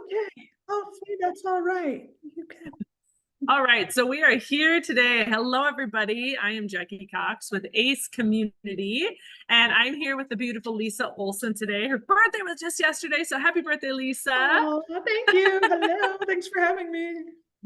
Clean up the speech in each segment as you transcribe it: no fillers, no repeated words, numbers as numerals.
Okay. Oh, see, that's all right. You can. All right, so we are here today. Hello, everybody. I am Jackie Cox with ACE Community, and I'm here with the beautiful Lisa Olsson today. Her birthday was just yesterday, so happy birthday, Lisa. Oh, thank you. Hello. Thanks for having me.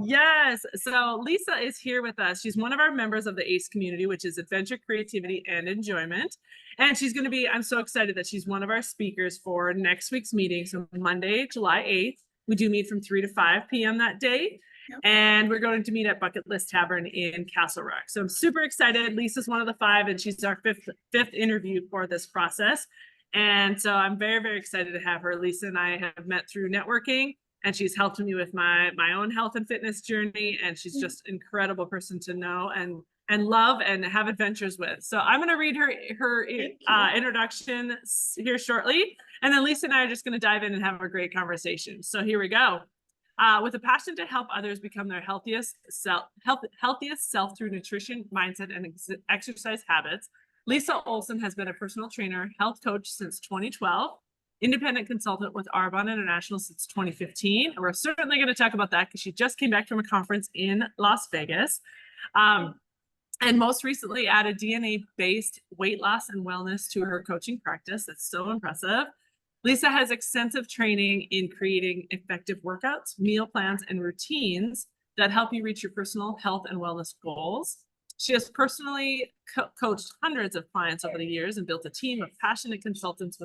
Yes, so Lisa is here with us. She's one of our members of the ACE community, which is Adventure, Creativity, and Enjoyment. And she's going to be, I'm so excited that she's one of our speakers for next week's meeting. So Monday, July 8th, we do meet from 3 to 5 p.m. that day. Yep. And we're going to meet at Bucket List Tavern in Castle Rock. So I'm super excited. Lisa's one of the 5, and she's our fifth interview for this process. And so I'm very, very excited to have her. Lisa and I have met through networking, and she's helped me with my own health and fitness journey. And she's just an incredible person to know and love and have adventures with. So I'm going to read her introduction here shortly. And then Lisa and I are just going to dive in and have a great conversation. So here we go. With a passion to help others become their healthiest self through nutrition, mindset, and exercise habits, Lisa Olsson has been a personal trainer, health coach since 2012, independent consultant with Arbonne International since 2015. And we're certainly going to talk about that because she just came back from a conference in Las Vegas. And most recently added DNA-based weight loss and wellness to her coaching practice. That's so impressive. Lisa has extensive training in creating effective workouts, meal plans, and routines that help you reach your personal health and wellness goals. She has personally coached hundreds of clients over the years and built a team of passionate consultants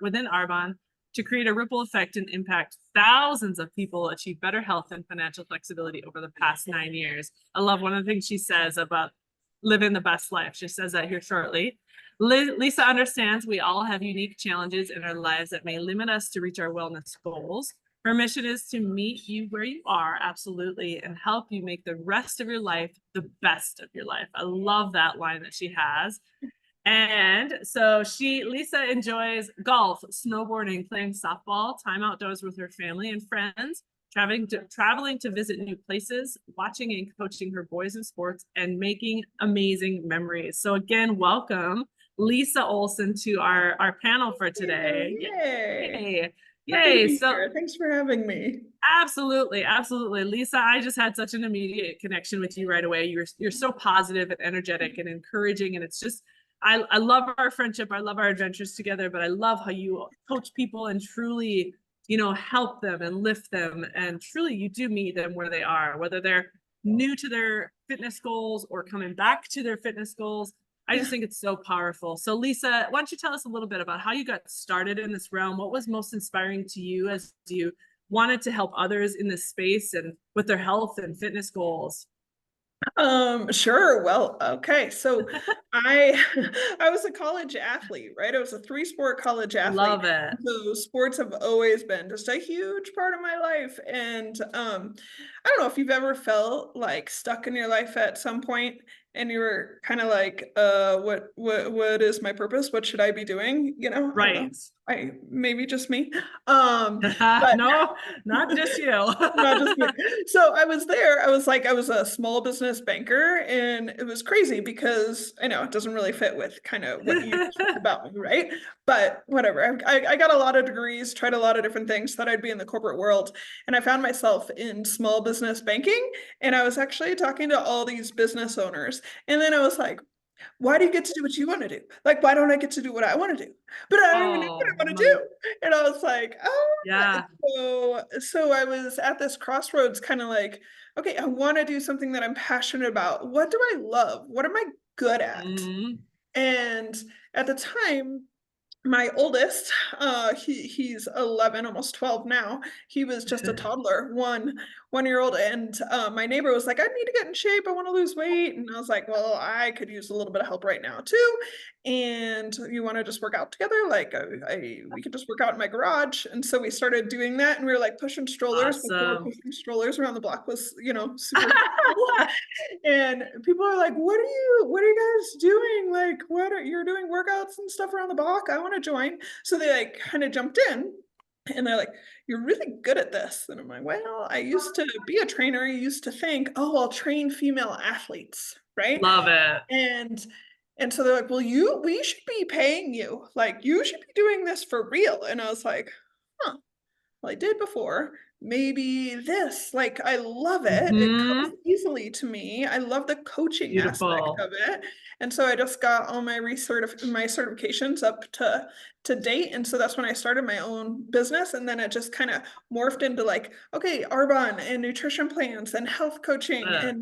within Arbonne to create a ripple effect and impact thousands of people achieve better health and financial flexibility over the past 9 years. I love one of the things she says about living the best life. She says that here shortly. Lisa understands we all have unique challenges in our lives that may limit us to reach our wellness goals. Her mission is to meet you where you are, absolutely, and help you make the rest of your life the best of your life. I love that line that she has. And so Lisa enjoys golf, snowboarding, playing softball, time outdoors with her family and friends, traveling to visit new places, watching and coaching her boys in sports, and making amazing memories. So again, welcome Lisa Olsson to our panel for today. Yay. Yay. So here. Thanks for having me. Absolutely. Lisa, I just had such an immediate connection with you right away. You're so positive and energetic and encouraging. And it's just, I love our friendship. I love our adventures together, but I love how you coach people and truly, help them and lift them. And truly you do meet them where they are, whether they're new to their fitness goals or coming back to their fitness goals. I just think it's so powerful. So Lisa, why don't you tell us a little bit about how you got started in this realm? What was most inspiring to you as you wanted to help others in this space and with their health and fitness goals? Sure. Well, okay. So I was a college athlete, right? I was a 3-sport college athlete. Love it. So sports have always been just a huge part of my life. And I don't know if you've ever felt like stuck in your life at some point and you were kind of like, what is my purpose? What should I be doing? Right. Maybe just me. But no, not just you. Not just me. So I was there. I was a small business banker, and it was crazy because I know it doesn't really fit with kind of what you talked about me, right? But whatever. I got a lot of degrees, tried a lot of different things, thought I'd be in the corporate world, and I found myself in small business banking, and I was actually talking to all these business owners, and then I was like, why do you get to do what you want to do? Like, why don't I get to do what I want to do? But I don't even know what I want to do. And I was like, oh, yeah. So I was at this crossroads, kind of like, okay, I want to do something that I'm passionate about. What do I love? What am I good at? Mm-hmm. And at the time, my oldest, he's 11, almost 12 now. He was just a toddler, 1 year old. And my neighbor was like, I need to get in shape. I want to lose weight. And I was like, well, I could use a little bit of help right now too. And you want to just work out together? Like we could just work out in my garage. And so we started doing that, and we were like pushing strollers. Awesome. Before pushing strollers around the block was, super cool. And people are like, what are you guys doing? Like, you're doing workouts and stuff around the block? I want to join. So they like kind of jumped in, and they're like, you're really good at this. And I'm like, well, I used to be a trainer. I used to think, oh, I'll train female athletes, right? Love it. And so they're like, well, we should be paying you. Like, you should be doing this for real. And I was like, huh. well, I did before. Maybe this, like, I love it. It comes Hmm. easily to me. I love the coaching aspect Beautiful. of it. And so I just got all my my certifications up to date. And so that's when I started my own business. And then it just kind of morphed into like, okay, Arbonne and nutrition plans and health coaching Uh,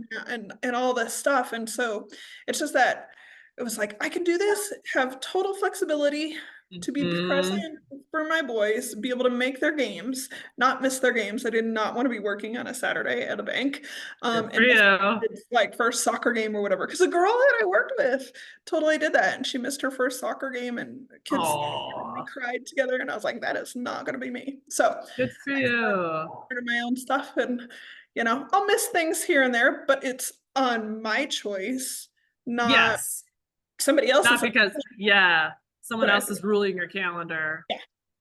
and all this stuff. And so it's just that it was like, I can do this, have total flexibility to be mhm. present for my boys, be able to make their games, not miss their games. I did not want to be working on a Saturday at a bank, Good for and miss you. its like first soccer game or whatever. Because the girl that I worked with totally did that, and she missed her first soccer game, and kids, we Oh, cried together, and I was like, that is not going to be me. So good for I you. started my own stuff, and I'll miss things here and there, but it's on my choice, not Yes. somebody Not else's. because, yeah, someone But I else do. is ruling your calendar. Yeah,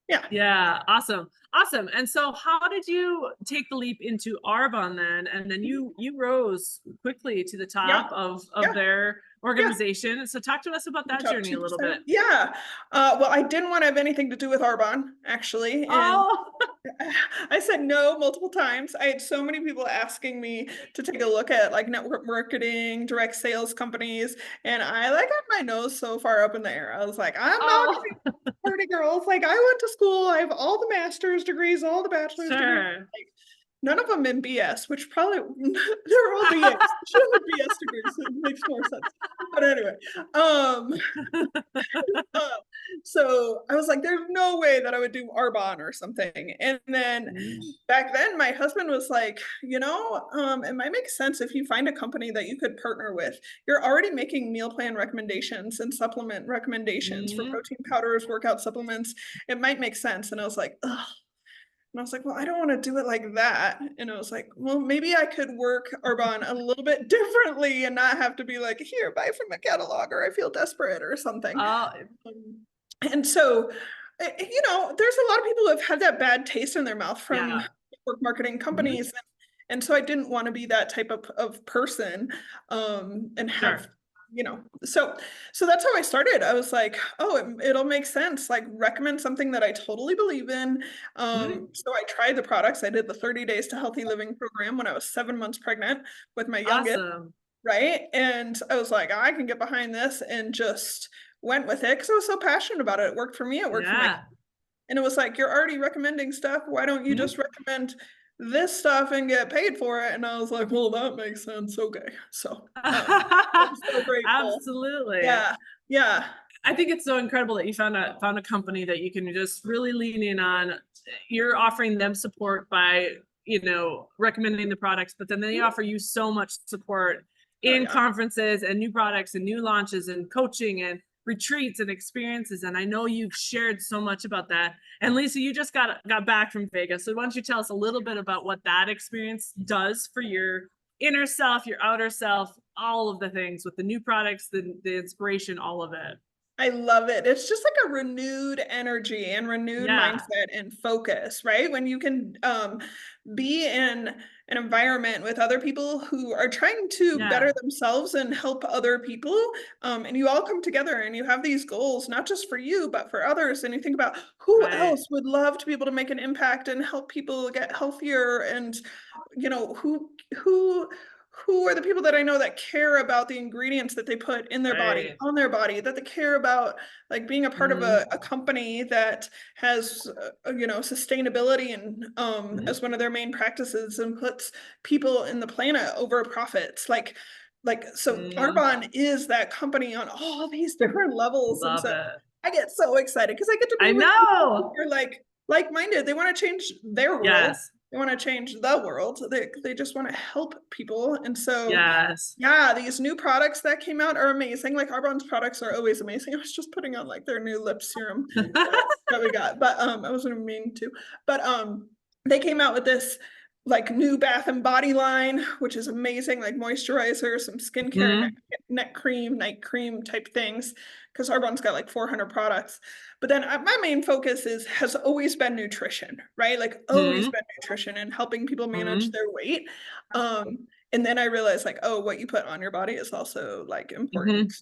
yeah, Yeah, awesome. Awesome. And so how did you take the leap into Arbonne then? And then you rose quickly to the yeah, top of yeah. their Yeah, organization. So talk to us about the that top journey a little 2%. bit. Yeah. Well, I didn't want to have anything to do with Arbonne, actually. And Oh, I said no multiple times. I had so many people asking me to take a look at like network marketing, direct sales companies. And I like had my nose so far up in the air. I was like, I'm not gonna oh, be party girls. Like I went to school, I have all the master's degrees, all the bachelor's degrees. sure. Like, none of them in BS, which probably they're all BAs. Should have BS degrees. It makes more sense. But anyway, um, uh, so I was like, there's no way that I would do Arbonne or something. And then Mm, back then, my husband was like, it might make sense if you find a company that you could partner with. You're already making meal plan recommendations and supplement recommendations for mm. protein powders, workout supplements. It might make sense. And I was like, ugh. And I was like, well, I don't want to do it like that. And I was like, well, maybe I could work Arbonne a little bit differently and not have to be like, here, buy from a catalog, or I feel desperate or something. Oh, Um, and so, there's a lot of people who have had that bad taste in their mouth from yeah. network marketing Mhm. companies. And so I didn't want to be that type of person, and have, Sure. so that's how I started. I was like, oh, it'll make sense. Like recommend something that I totally believe in. Mhm. So I tried the products. I did the 30 Days to Healthy Living program when I was 7 months pregnant with my youngest. Awesome. Right. And I was like, I can get behind this, and just went with it because I was so passionate about it. It worked for me. It worked for my, Yeah. and it was like, you're already recommending stuff. Why don't you Mhm. just recommend this stuff and get paid for it? And I was like, well, that makes sense. Okay. So, I'm so grateful. Absolutely. Yeah. Yeah. I think it's so incredible that you found a company that you can just really lean in on. You're offering them support by, recommending the products, but then they offer you so much support Oh, in yeah. conferences and new products and new launches and coaching and retreats and experiences. And I know you've shared so much about that. And Lisa, you just got back from Vegas. So why don't you tell us a little bit about what that experience does for your inner self, your outer self, all of the things with the new products, the inspiration, all of it. I love it. It's just like a renewed energy and renewed Yeah, mindset and focus, right? When you can be in an environment with other people who are trying to yeah, better themselves and help other people, and you all come together and you have these goals, not just for you, but for others. And you think about who right. else would love to be able to make an impact and help people get healthier, and who who are the people that I know that care about the ingredients that they put in their body, Right. on their body, that they care about like being a part of Mhm, a company that has sustainability and mhm, as one of their main practices, and puts people in the planet over profits. So mhm. Arbonne is that company on all these different levels. And Love so it. I get so excited because I get to I be with people who know. are like-minded. They want to change their world. Yes, They want to change the world. They just want to help people. And so yes. yeah, these new products that came out are amazing. Like Arbonne's products are always amazing. I was just putting on like their new lip serum that we got, but I wasn't meaning to. But they came out with this like new bath and body line, which is amazing, like moisturizer, some skincare, Mhm, neck cream, night cream type things, because Arbonne's got like 400 products. But then my main focus has always been nutrition, right? Like always mhm, been nutrition and helping people manage mhm. their weight. Um, And then I realized like, oh, what you put on your body is also like important.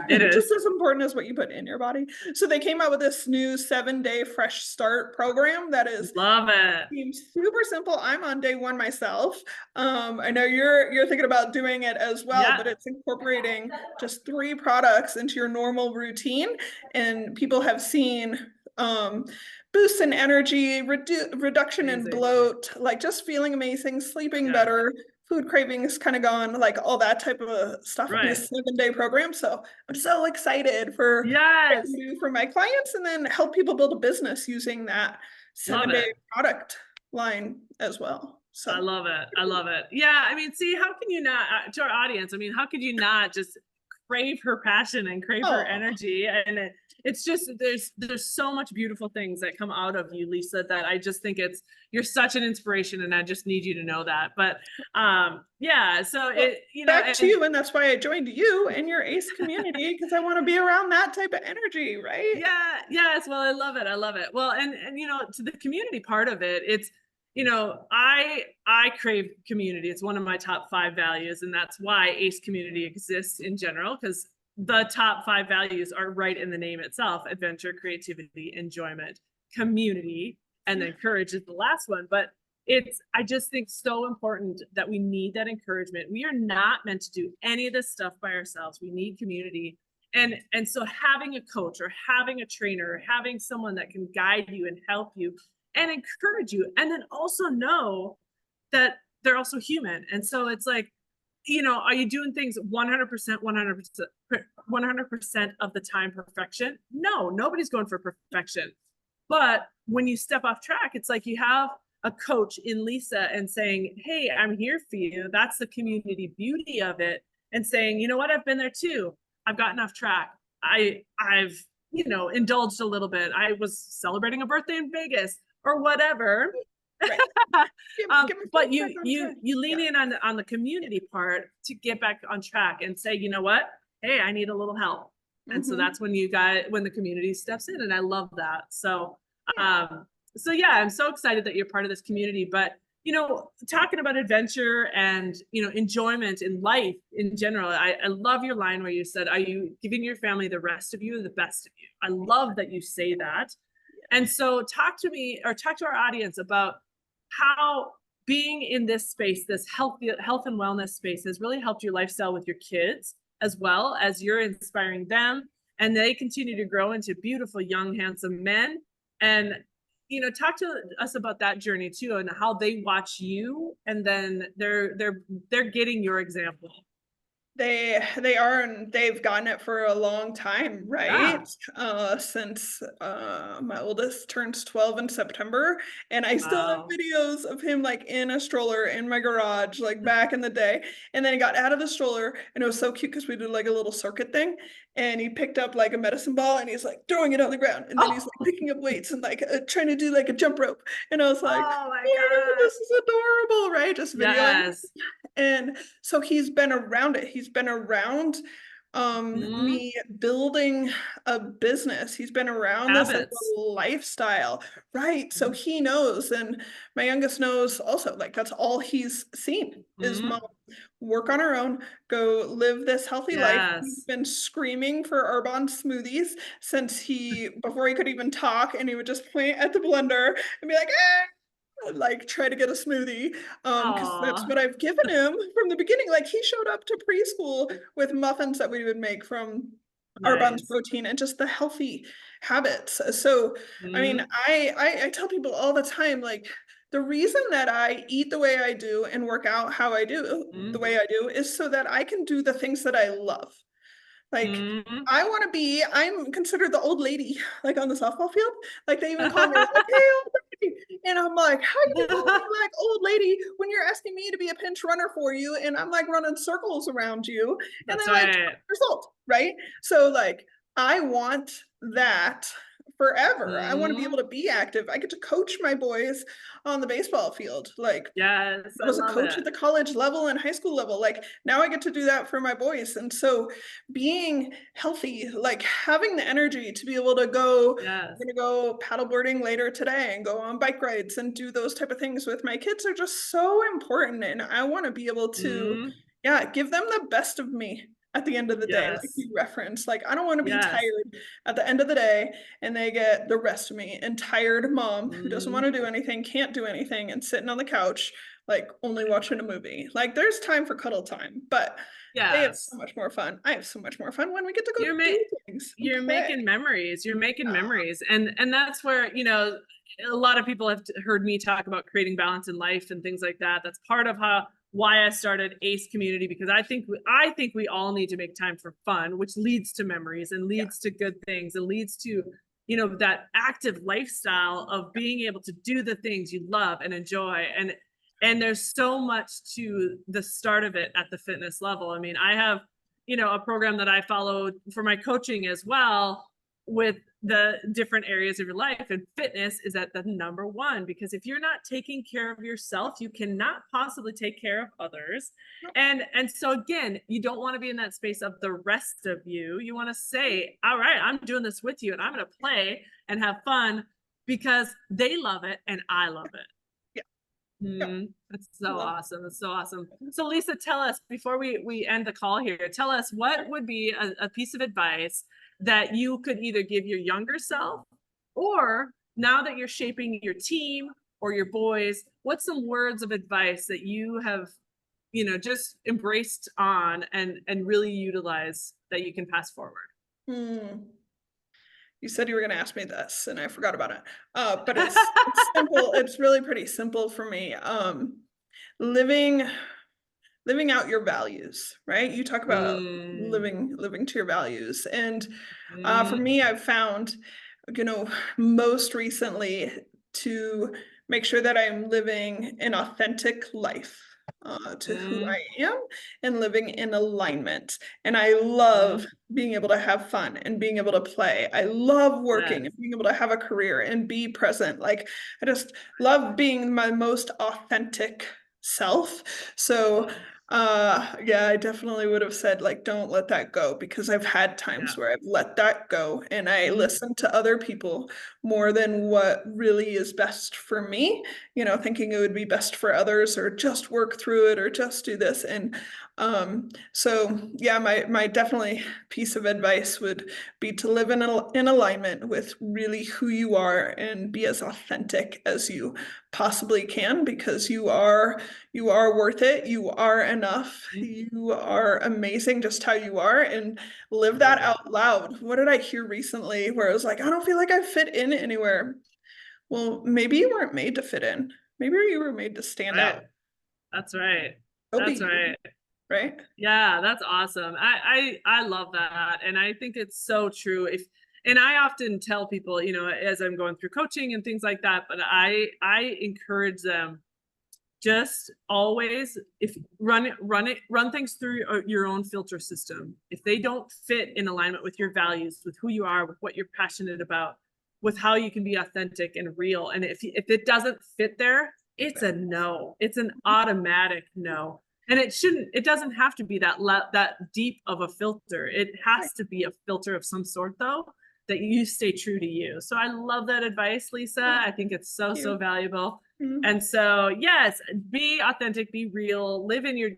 It Just is. as important as what you put in your body. So they came out with this new 7-day fresh start program that is Love it. seems super simple. I'm on day one myself. I know you're thinking about doing it as well, Yeah. but it's incorporating just 3 products into your normal routine, and people have seen boosts in energy, reduction in Amazing. bloat, like just feeling amazing, sleeping Yeah. better, food cravings kind of gone, like all that type of stuff in Right. this 7-day program. So I'm so excited for what I can Yes. do for my clients and then help people build a business using that Love 7-day it. product line as well. I So love it. I love it. Yeah. I mean, see, how can you not, to our audience, I mean, how could you not just crave her passion and crave her oh, energy? And it's just, there's so much beautiful things that come out of you, Lisa, that I just think you're such an inspiration, and I just need you to know that. But yeah, so well, it, you know, back to and you, and that's why I joined you and your ACE community because I want to be around that type of energy, right? yeah, yes, well, I love it. I love it. Well, and to the community part of it, it's I crave community. It's one of my top 5 values, and that's why ACE community exists in general, because the top 5 values are right in the name itself: adventure, creativity, enjoyment, community, and then courage is the last one. But I just think so important that we need that encouragement. We are not meant to do any of this stuff by ourselves. We need community. And so having a coach or having a trainer or having someone that can guide you and help you and encourage you, and then also know that they're also human. And so it's like, are you doing things 100%, 100%, 100% of the time perfection? No, nobody's going for perfection. But when you step off track, it's like you have a coach in Lisa and saying, hey, I'm here for you. That's the community beauty of it. And saying, you know what, I've been there too. I've gotten off track. I've indulged a little bit. I was celebrating a birthday in Vegas or whatever. Right. Give But myself back on track. you lean Yeah. in on the community part to get back on track and say, you know what? Hey, I need a little help. And so Mm-hmm. that's when when the community steps in, and I love that. So Yeah. yeah, I'm so excited that you're part of this community. But talking about adventure and enjoyment in life in general, I love your line where you said, are you giving your family the rest of you or the best of you? I love that you say that. And so talk to me, or talk to our audience, about how being in this space, this health and wellness space, has really helped your lifestyle with your kids, as well as you're inspiring them, and they continue to grow into beautiful, young, handsome men. And talk to us about that journey too, and how they watch you, and then they're getting your example. They are, and they've gotten it for a long time, Yeah. right? Since my oldest turns 12 in September, and I still have Wow. videos of him like in a stroller in my garage, like back in the day. And then he got out of the stroller, and it was so cute because we did like a little circuit thing, and he picked up like a medicine ball, and he's like throwing it on the ground, and then he's Oh, like picking up weights and like trying to do like a jump rope, and I was like, oh my oh, gosh. this is adorable, right? Just videoing. Yes. And so he's been around it. He's been around Mhm. me building a business. He's been around this as Habits. a lifestyle, right? So he knows, and my youngest knows also, like that's all he's seen is mom Mhm. work on her own, go live this healthy life. He's Yes. been screaming for Arbonne smoothies since before he could even talk, and he would just point at the blender and be like, eh, like try to get a smoothie because that's Oh, what I've given him from the beginning. Like he showed up to preschool with muffins that we would make from Arbonne's nice. protein and just the healthy habits. So I mean, Mhm. I tell people all the time, like the reason that I eat the way I do and work out how I do the Mhm. way I do is so that I can do the things that I love. Like Mhm. I'm considered the old lady, like on the softball field. Like they even call me like, hey, old lady. And I'm like, how you call me like old lady when you're asking me to be a pinch runner for you and I'm like running circles around you and That's then like right. result, right? So like I want that forever. I want to be able Mhm. to be active. I get to coach my boys on the baseball field. Like, Yes, I I was a love coach it. at the college level and high school level. Like, now I get to do that for my boys. And so being healthy, like having the energy to be able to go, I'm Yes. gonna go paddleboarding later today and go on bike rides and do those type of things with my kids are just so important. And I want to be able to, Mhm. yeah, give them the best of me at the end of the day, like Yes. you referenced. Like, I don't want to be Yes. tired at the end of the day and they get the rest of me and tired mom who doesn't want Mhm. to do anything, can't do anything, and sitting on the couch, like only watching a movie. Like, there's time for cuddle time, but they have so Yes. much more fun. I have so much more fun when we get to go You're ma do things and you're play. making memories. You're making Yeah, memories. And that's where, a lot of people have heard me talk about creating balance in life and things like that. That's part of why I started ACE community, because I think we all need to make time for fun, which leads to memories and yeah, leads to good things and leads to, that active lifestyle of being able to do the things you love and enjoy. And there's so much to the start of it at the fitness level. I mean, I have, a program that I follow for my coaching as well, with the different areas of your life, and fitness is at the number one, because if you're not taking care of yourself, you cannot possibly take care of others. And so again, you don't want to be in that space of the rest of you. You want to say, all right, I'm doing this with you and I'm going to play and have fun because they love it and I love it. yeah, yeah. That's so Love awesome. That's so awesome. So Lisa, tell us before we end the call here, tell us what would be a piece of advice that you could either give your younger self, or now that you're shaping your team or your boys, what's some words of advice that you have, just embraced on and really utilize that you can pass forward? Hmm. You said you were going to ask me this, and I forgot about it. But it's simple. It's really pretty simple for me. Living living out your values, right? You talk about Mm, living to your values, and for mm, me, I've found, you know, most recently to make sure that I'm living an authentic life to who mm, I am and living in alignment. And I love mm. being able to have fun and being able to play. I love working Yes. and being able to have a career and be present. Like, I just love being my most authentic self. So Mm, yeah, I definitely would have said, like, don't let that go, because I've had times yeah. where I've let that go and I Mm, listen to other people more than what really is best for me, thinking it would be best for others, or just work through it, or just do this. And so yeah, my definitely piece of advice would be to live in alignment with really who you are and be as authentic as you possibly can, because you are worth it. You are enough. mm. You are amazing just how you are, and I live that love it. out loud. What did I hear recently where I was like, I don't feel like I fit in anywhere? Well, maybe you weren't made to fit in. Maybe you were made to stand Right. out. That's right. Go be That's you, right. right? Yeah, that's awesome. I love that. And I think it's so true. And I often tell people, as I'm going through coaching and things like that, but I encourage them, just always, if run things through your own filter system. If they don't fit in alignment with your values, with who you are, with what you're passionate about, with how you can be authentic and real, and if it doesn't fit there, it's a no. It's an automatic no. And it doesn't have to be that deep of a filter. It Right. has to be a filter of some sort, though, that you stay true to you. So I love that advice, Lisa. Oh, I think it's so, thank so you. valuable. Mm, And so, yes, be authentic, be real, live in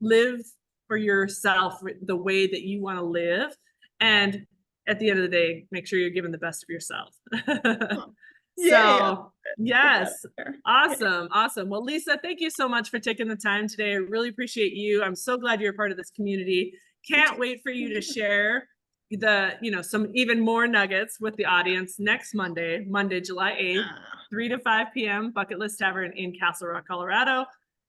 live for yourself the way that you want to live. And at the end of the day, make sure you're giving the best of yourself. oh. Yay. I love So, it. Get that out yes, there. Yay. awesome, awesome. Well, Lisa, thank you so much for taking the time today. I really appreciate you. I'm so glad you're a part of this community. Me too. Can't wait for you Thank to you. share some even more nuggets with the audience next Monday, July 8th, Ah, 3 to 5 p.m., Bucket List Tavern in Castle Rock, Colorado.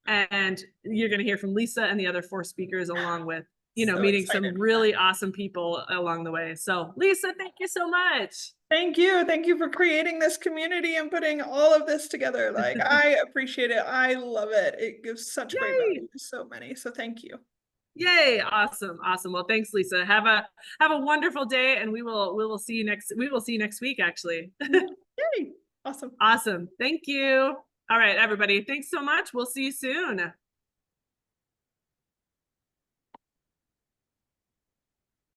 And you're going to hear from Lisa and the other 4 speakers, along with, so meeting excited some for that. really awesome people along the way. So, Lisa, thank you so much. Thank you. Thank you for creating this community and putting all of this together. Like, I appreciate it. I love it. It gives such great Yay. value to so many. So thank you. Yay. Awesome. Awesome. Well, thanks, Lisa. Have a wonderful day, and we will see you next week, actually. Yay. Awesome. Awesome. Thank you. All right, everybody. Thanks so much. We'll see you soon.